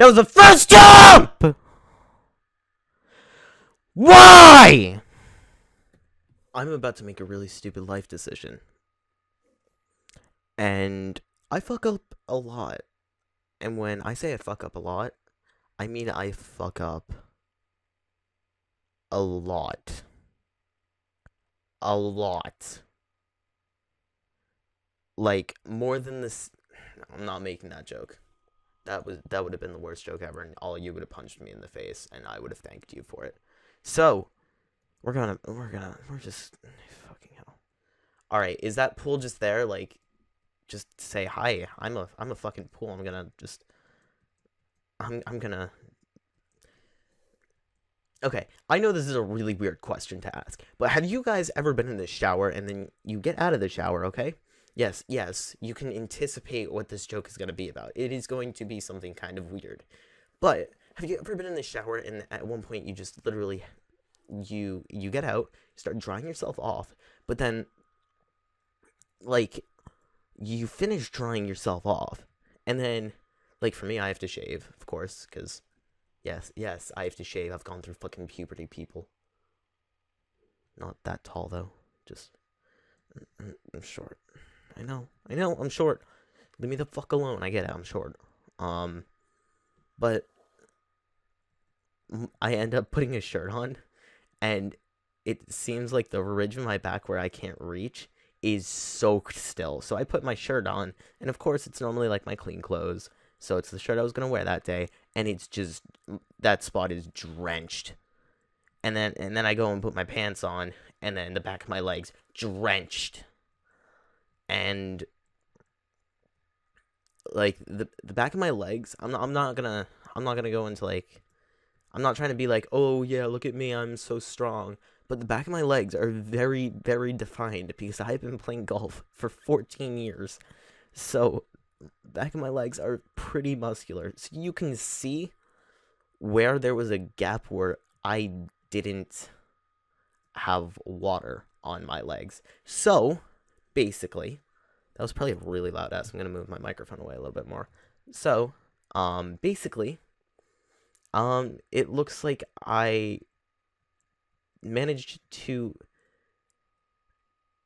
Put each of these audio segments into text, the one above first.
That was the first jump! Why? I'm about to make a really stupid life decision. And I fuck up a lot. And when I say I fuck up a lot, I mean I fuck up a lot. A lot. Like, more than this. I'm not making that joke. That would have been the worst joke ever, and all you would have punched me in the face, and I would have thanked you for it. So, we're just fucking hell. All right, is that pool just there? Like, just say hi. I'm a fucking pool. I'm gonna. Okay, I know this is a really weird question to ask, but have you guys ever been in the shower and then you get out of the shower, okay? Yes, you can anticipate what this joke is going to be about. It is going to be something kind of weird. But have you ever been in the shower and at one point you just literally, you get out, start drying yourself off, but then, like, you finish drying yourself off, and then, like, for me, I have to shave, of course, because... Yes, I have to shave. I've gone through fucking puberty, people. Not that tall, though. Just... I'm short. I know, I'm short. Leave me the fuck alone. I get it, I'm short. But... I end up putting a shirt on, and it seems like the ridge of my back where I can't reach is soaked still. So I put my shirt on, and of course it's normally like my clean clothes. So it's the shirt I was going to wear that day, and it's just, that spot is drenched. And then I go and put my pants on, and then the back of my legs, drenched. And, like, the back of my legs, I'm not gonna go into, like, I'm not trying to be like, oh, yeah, look at me, I'm so strong. But the back of my legs are very, very defined, because I've been playing golf for 14 years. So... back of my legs are pretty muscular, so you can see where there was a gap where I didn't have water on my legs. So basically, that was probably a really loud ass. I'm gonna move my microphone away a little bit more. So basically, it looks like I managed to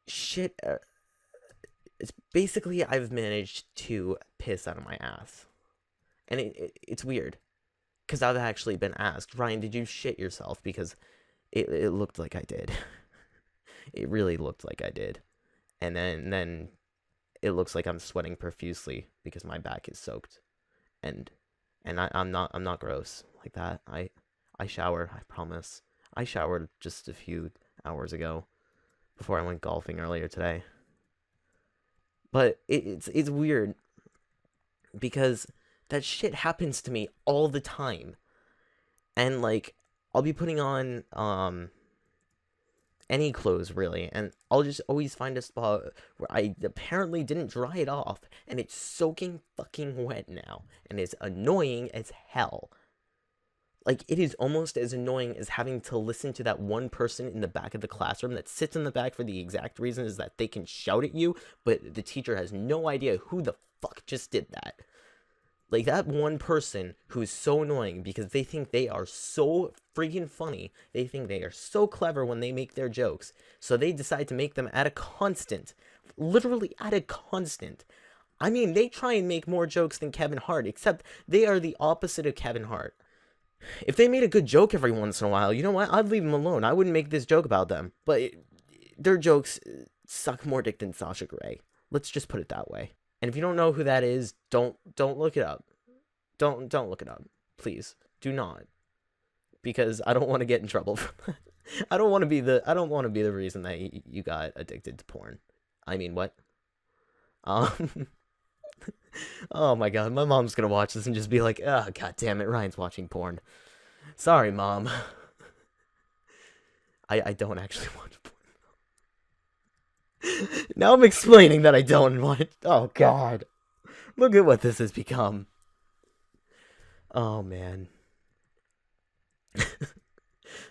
shit. It's basically I've managed to piss out of my ass. And it's weird. Because I've actually been asked, Ryan, did you shit yourself? Because it looked like I did. It really looked like I did. And then it looks like I'm sweating profusely because my back is soaked. And I'm not gross like that. I shower, I promise. I showered just a few hours ago before I went golfing earlier today. But it's weird, because that shit happens to me all the time. And, like, I'll be putting on, any clothes, really, and I'll just always find a spot where I apparently didn't dry it off, and it's soaking fucking wet now, and it's annoying as hell. Like, it is almost as annoying as having to listen to that one person in the back of the classroom that sits in the back for the exact reason is that they can shout at you, but the teacher has no idea who the fuck just did that. Like, that one person who is so annoying because they think they are so freaking funny. They think they are so clever when they make their jokes. So they decide to make them at a constant. Literally at a constant. I mean, they try and make more jokes than Kevin Hart, except they are the opposite of Kevin Hart. If they made a good joke every once in a while, you know what? I'd leave them alone. I wouldn't make this joke about them. But their jokes suck more dick than Sasha Grey. Let's just put it that way. And if you don't know who that is, don't look it up. Don't look it up. Please. Do not. Because I don't want to get in trouble for that. I don't want to be the reason that you got addicted to porn. I mean, what? Oh my god, my mom's gonna watch this and just be like, oh, god damn it, Ryan's watching porn. Sorry, Mom. I don't actually watch porn. Now I'm explaining that I don't watch. Oh god. Look at what this has become. Oh man.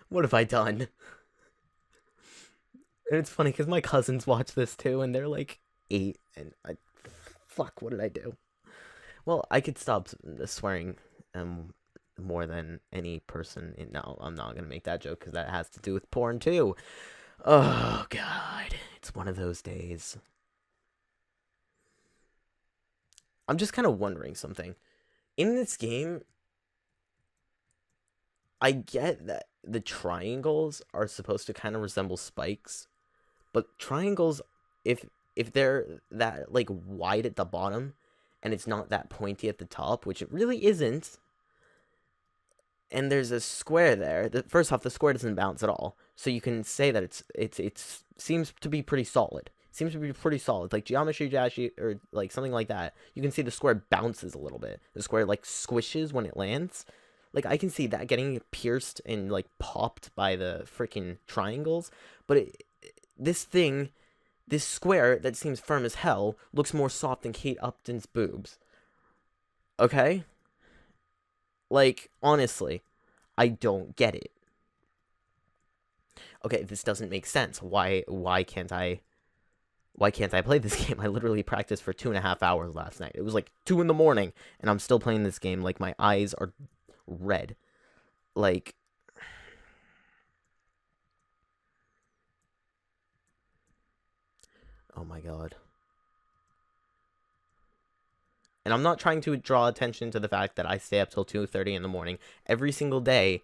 What have I done? And it's funny because my cousins watch this too, and they're like 8, and fuck, what did I do? Well, I could stop swearing more than any person in. No, I'm not gonna make that joke because that has to do with porn too. Oh God, it's one of those days. I'm just kind of wondering something. In this game, I get that the triangles are supposed to kind of resemble spikes, but triangles, if they're that like wide at the bottom, and it's not that pointy at the top, which it really isn't, and there's a square there. First off, the square doesn't bounce at all, so you can say that it's seems to be pretty solid. Seems to be pretty solid, like Geometry Dash or like something like that. You can see the square bounces a little bit. The square like squishes when it lands. Like I can see that getting pierced and like popped by the freaking triangles, but this square that seems firm as hell looks more soft than Kate Upton's boobs. Okay? Like, honestly, I don't get it. Okay, this doesn't make sense. Why can't I play this game? I literally practiced for 2.5 hours last night. It was like 2 in the morning, and I'm still playing this game. Like, my eyes are red. Like, oh my God. And I'm not trying to draw attention to the fact that I stay up till 2:30 in the morning every single day.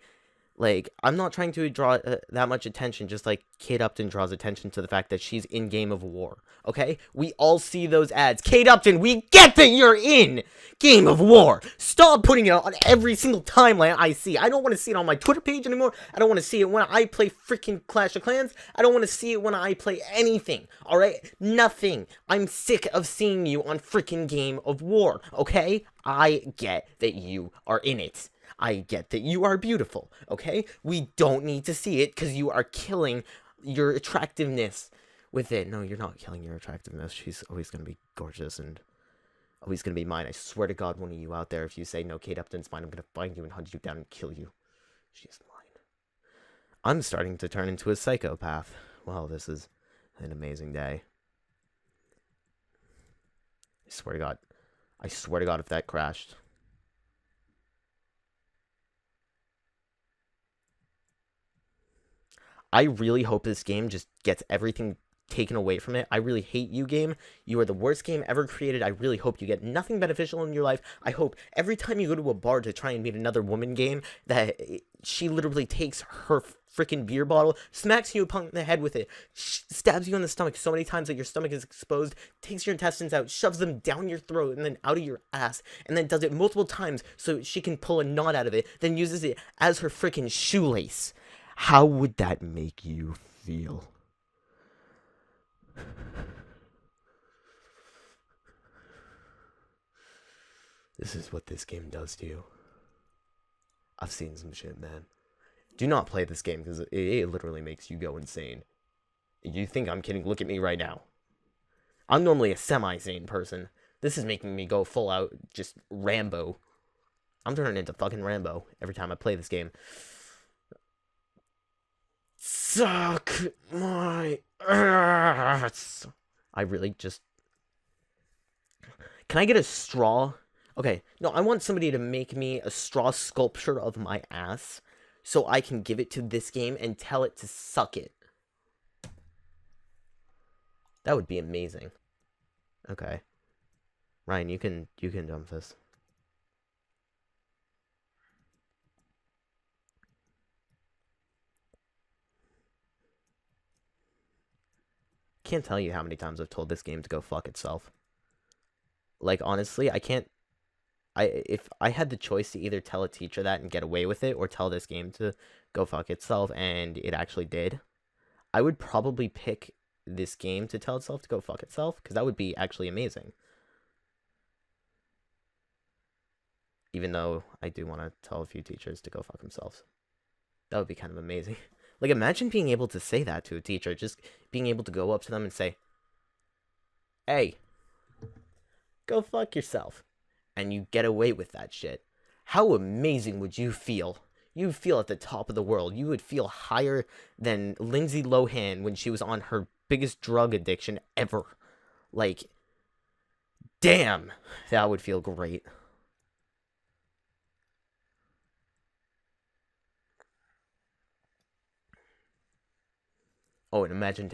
Like, I'm not trying to draw that much attention, just like Kate Upton draws attention to the fact that she's in Game of War, okay? We all see those ads. Kate Upton, we get that you're in Game of War! Stop putting it on every single timeline I see. I don't want to see it on my Twitter page anymore. I don't want to see it when I play freaking Clash of Clans. I don't want to see it when I play anything, alright? Nothing. I'm sick of seeing you on freaking Game of War, okay? I get that you are in it. I get that you are beautiful, okay? We don't need to see it because you are killing your attractiveness with it. No, you're not killing your attractiveness. She's always going to be gorgeous and always going to be mine. I swear to God, one of you out there, if you say, no, Kate Upton's mine, I'm going to find you and hunt you down and kill you. She's mine. I'm starting to turn into a psychopath. Well, this is an amazing day. I swear to God. I swear to God if that crashed. I really hope this game just gets everything taken away from it. I really hate you, game. You are the worst game ever created. I really hope you get nothing beneficial in your life. I hope every time you go to a bar to try and meet another woman, game, that she literally takes her freaking beer bottle, smacks you upon the head with it, stabs you in the stomach so many times that your stomach is exposed, takes your intestines out, shoves them down your throat and then out of your ass, and then does it multiple times so she can pull a knot out of it, then uses it as her freaking shoelace. How would that make you feel? This is what this game does to you. I've seen some shit, man. Do not play this game because it literally makes you go insane. You think I'm kidding? Look at me right now. I'm normally a semi-sane person. This is making me go full out just Rambo. I'm turning into fucking Rambo every time I play this game. Suck my ass. I really just... Can I get a straw? Okay, no, I want somebody to make me a straw sculpture of my ass so I can give it to this game and tell it to suck it. That would be amazing. Okay. Ryan, you can dump this. Can't tell you how many times I've told this game to go fuck itself. Like, honestly, I can't... If I had the choice to either tell a teacher that and get away with it, or tell this game to go fuck itself, and it actually did, I would probably pick this game to tell itself to go fuck itself, because that would be actually amazing. Even though I do want to tell a few teachers to go fuck themselves. That would be kind of amazing. Like, imagine being able to say that to a teacher, just being able to go up to them and say, hey, go fuck yourself. And you get away with that shit. How amazing would you feel? You'd feel at the top of the world. You would feel higher than Lindsay Lohan when she was on her biggest drug addiction ever. Like, damn, that would feel great. Oh, and imagine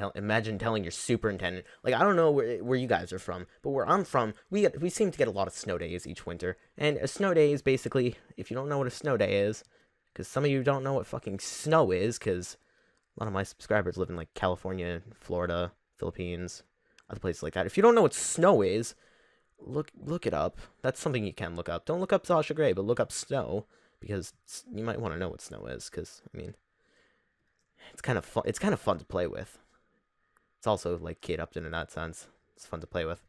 telling your superintendent. Like, I don't know where you guys are from, but where I'm from, we seem to get a lot of snow days each winter. And a snow day is basically, if you don't know what a snow day is, because some of you don't know what fucking snow is, because a lot of my subscribers live in like California, Florida, Philippines, other places like that. If you don't know what snow is, look it up. That's something you can look up. Don't look up Sasha Grey, but look up snow, because you might want to know what snow is, because I mean, it's kind of fun. It's kind of fun to play with. It's also like Kate Upton in that sense. It's fun to play with.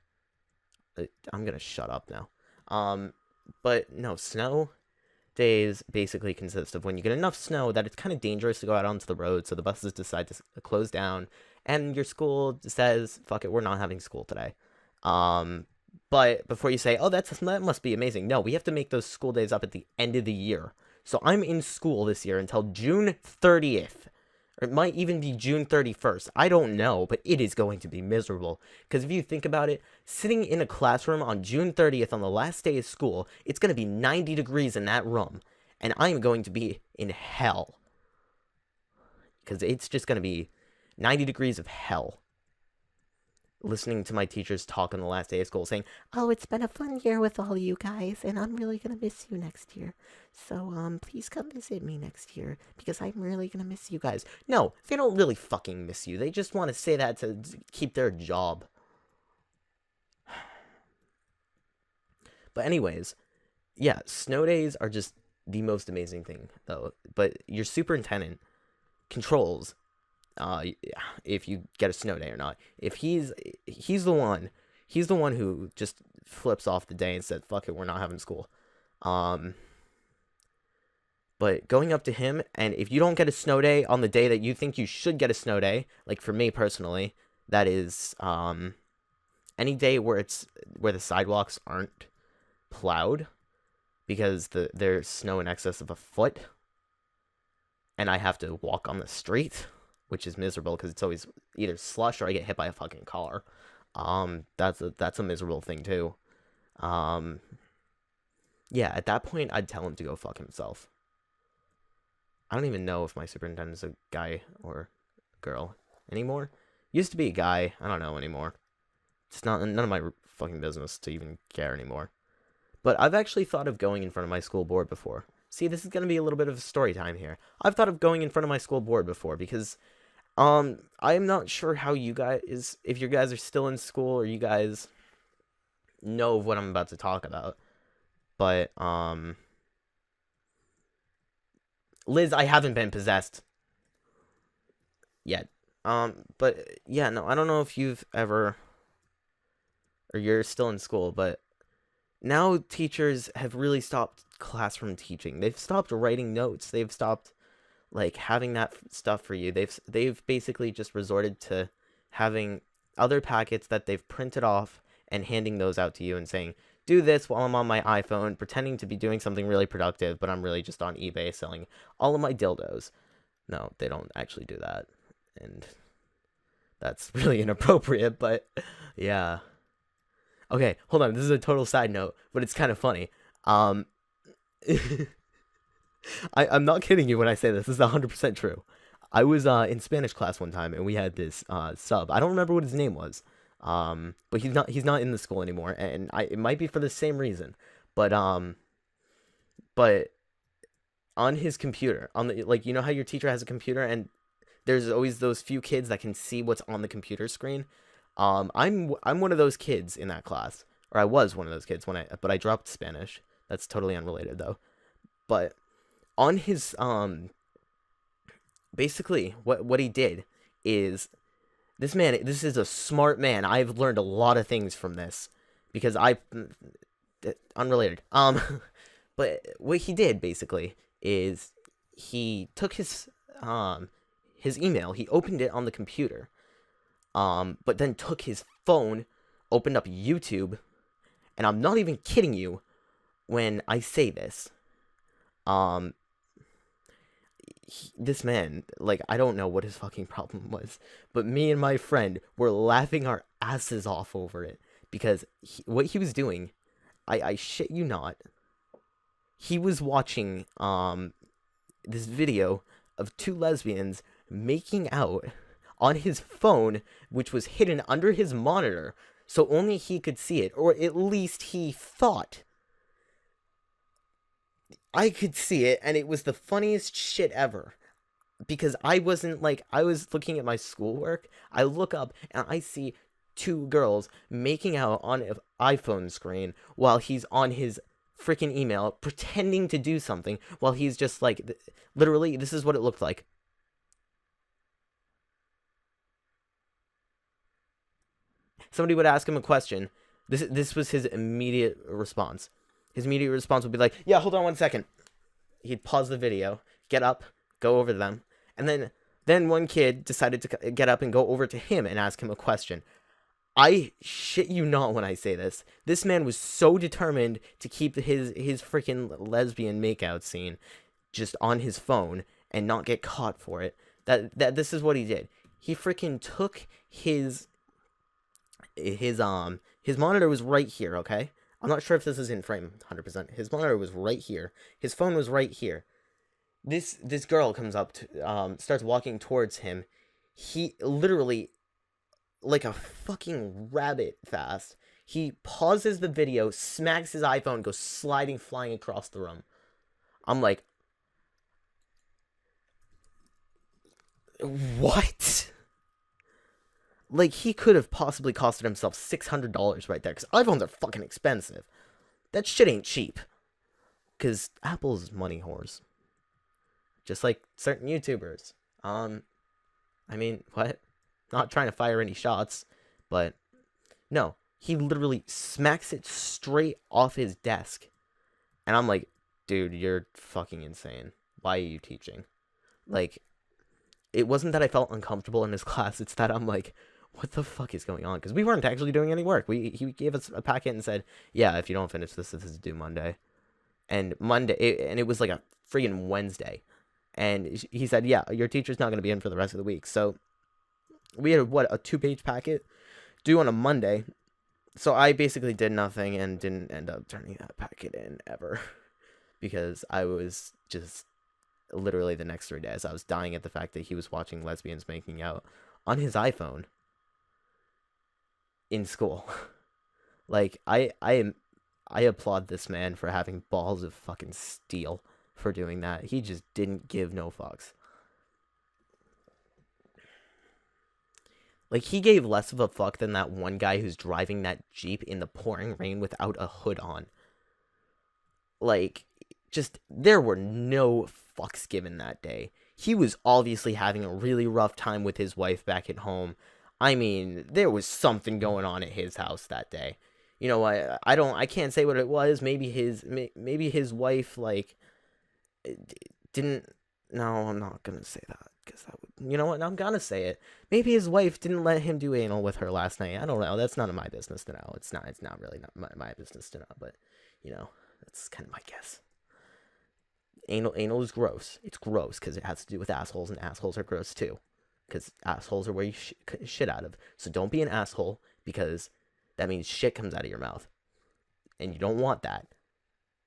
I'm gonna shut up now. But no, snow days basically consist of when you get enough snow that it's kind of dangerous to go out onto the road, so the buses decide to close down, and your school says, "Fuck it, we're not having school today." But before you say, "Oh, that must be amazing," no, we have to make those school days up at the end of the year. So I'm in school this year until June 30th. Or it might even be June 31st. I don't know, but it is going to be miserable. Because if you think about it, sitting in a classroom on June 30th on the last day of school, it's going to be 90 degrees in that room. And I am going to be in hell. Because it's just going to be 90 degrees of hell. Listening to my teachers talk on the last day of school saying, "Oh, it's been a fun year with all you guys, and I'm really gonna miss you next year. So, please come visit me next year, because I'm really gonna miss you guys." No, they don't really fucking miss you. They just want to say that to keep their job. But anyways, yeah, snow days are just the most amazing thing, though. But your superintendent controls if you get a snow day or not. If he's the one who just flips off the day and said, "Fuck it, we're not having school." But going up to him, and if you don't get a snow day on the day that you think you should get a snow day, like for me personally, that is any day where the sidewalks aren't plowed because there's snow in excess of a foot, and I have to walk on the street, which is miserable because it's always either slush or I get hit by a fucking car. That's a miserable thing too. Yeah, at that point, I'd tell him to go fuck himself. I don't even know if my superintendent's a guy or girl anymore. Used to be a guy. I don't know anymore. It's none of my fucking business to even care anymore. But I've actually thought of going in front of my school board before. See, this is going to be a little bit of a story time here. I've thought of going in front of my school board before because I'm not sure how you guys, if you guys are still in school or you guys know what I'm about to talk about. But, Liz, I haven't been possessed yet. But, yeah, no, I don't know if you've ever, or you're still in school, but now teachers have really stopped classroom teaching. They've stopped writing notes. They've stopped like having that stuff for you. They've basically just resorted to having other packets that they've printed off and handing those out to you and saying, "Do this while I'm on my iPhone, pretending to be doing something really productive, but I'm really just on eBay selling all of my dildos." No, they don't actually do that. And that's really inappropriate, but yeah. Okay, hold on. This is a total side note, but it's kind of funny. I'm not kidding you when I say this. This is 100% true. I was in Spanish class one time, and we had this sub. I don't remember what his name was, but he's not in the school anymore, and it might be for the same reason. But on his computer, on the like, you know how your teacher has a computer, and there's always those few kids that can see what's on the computer screen. I'm one of those kids in that class, or I was one of those kids but I dropped Spanish. That's totally unrelated though. But on his basically what he did is, this is a smart man. I've learned a lot of things from this because unrelated. But what he did basically is he took his email, he opened it on the computer, but then took his phone, opened up YouTube, and I'm not even kidding you when I say this. This man, like, I don't know what his fucking problem was, but me and my friend were laughing our asses off over it because what he was doing, I shit you not, he was watching this video of two lesbians making out on his phone, which was hidden under his monitor, so only he could see it, or at least he thought I could see it, and it was the funniest shit ever. Because I wasn't like, I was looking at my schoolwork, I look up, and I see two girls making out on an iPhone screen while he's on his freaking email, pretending to do something, while he's just like, literally, this is what it looked like. Somebody would ask him a question. This was his immediate response. His immediate response would be like, yeah, hold on 1 second. He'd pause the video, get up, go over to them, and then one kid decided to get up and go over to him and ask him a question. I shit you not when I say this. This man was so determined to keep his freaking lesbian makeout scene just on his phone and not get caught for it. That this is what he did. He freaking took his monitor was right here, okay? I'm not sure if this is in frame 100%. His monitor was right here. His phone was right here. This girl comes up to, starts walking towards him. He literally, like a fucking rabbit fast, he pauses the video, smacks his iPhone, goes sliding, flying across the room. I'm like, what? Like, he could have possibly costed himself $600 right there, because iPhones are fucking expensive. That shit ain't cheap. Because Apple's money whores. Just like certain YouTubers. I mean, what? Not trying to fire any shots, but no. He literally smacks it straight off his desk. And I'm like, dude, you're fucking insane. Why are you teaching? Like, it wasn't that I felt uncomfortable in his class, it's that I'm like, what the fuck is going on? Because we weren't actually doing any work. He gave us a packet and said, yeah, if you don't finish this is due Monday. And it was like a freaking Wednesday. And he said, yeah, your teacher's not going to be in for the rest of the week. So we had, what, a 2-page packet due on a Monday. So I basically did nothing and didn't end up turning that packet in ever. Because I was just, literally the next 3 days, I was dying at the fact that he was watching lesbians making out on his iPhone in school. Like, I applaud this man for having balls of fucking steel for doing that. He just didn't give no fucks. Like, he gave less of a fuck than that one guy who's driving that Jeep in the pouring rain without a hood on. Like, just, there were no fucks given that day. He was obviously having a really rough time with his wife back at home. I mean, there was something going on at his house that day. You know, I can't say what it was. Maybe his wife, like, didn't, no, I'm not gonna say that, because that would, you know what, I'm gonna say it. Maybe his wife didn't let him do anal with her last night. I don't know, that's none of my business to know. It's not really not my business to know, but, you know, that's kind of my guess. Anal is gross. It's gross, because it has to do with assholes, and assholes are gross too. Because assholes are where you shit out of. So don't be an asshole, because that means shit comes out of your mouth. And you don't want that,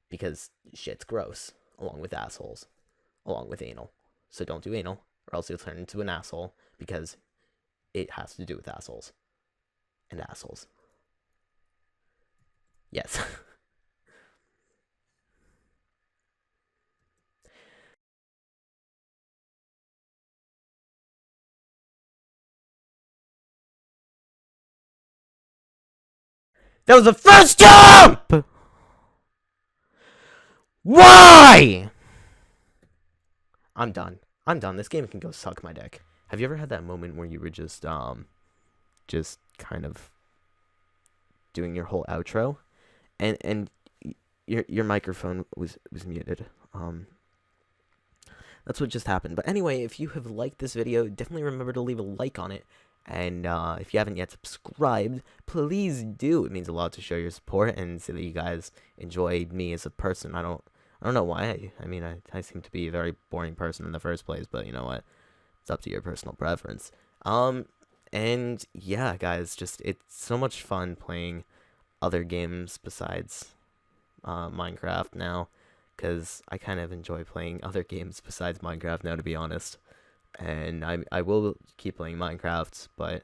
because shit's gross, along with assholes, along with anal. So don't do anal, or else you'll turn into an asshole, because it has to do with assholes. And assholes. Yes. That was the first jump! Why? I'm done. This game can go suck my dick. Have you ever had that moment where you were just kind of doing your whole outro, and your microphone was muted? That's what just happened. But anyway, if you have liked this video, definitely remember to leave a like on it. And if you haven't yet subscribed, please do. It means a lot to show your support and say that you guys enjoy me as a person. I don't know why. I mean, I seem to be a very boring person in the first place, but you know what? It's up to your personal preference. And yeah, guys, just, it's so much fun playing other games besides Minecraft now, because I kind of enjoy playing other games besides Minecraft now, to be honest. and I will keep playing Minecraft, but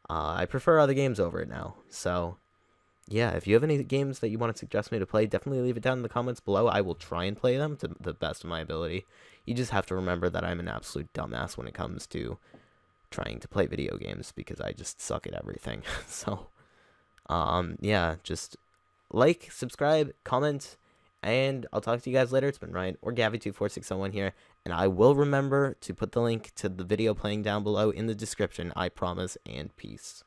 I prefer other games over it now. So yeah, if you have any games that you want to suggest me to play, definitely leave it down in the comments below. I will try and play them to the best of my ability. You just have to remember that I'm an absolute dumbass when it comes to trying to play video games, because I just suck at everything. So yeah, just like, subscribe, comment, and I'll talk to you guys later. It's been Ryan, or Gabby24601 here, and I will remember to put the link to the video playing down below in the description, I promise, and peace.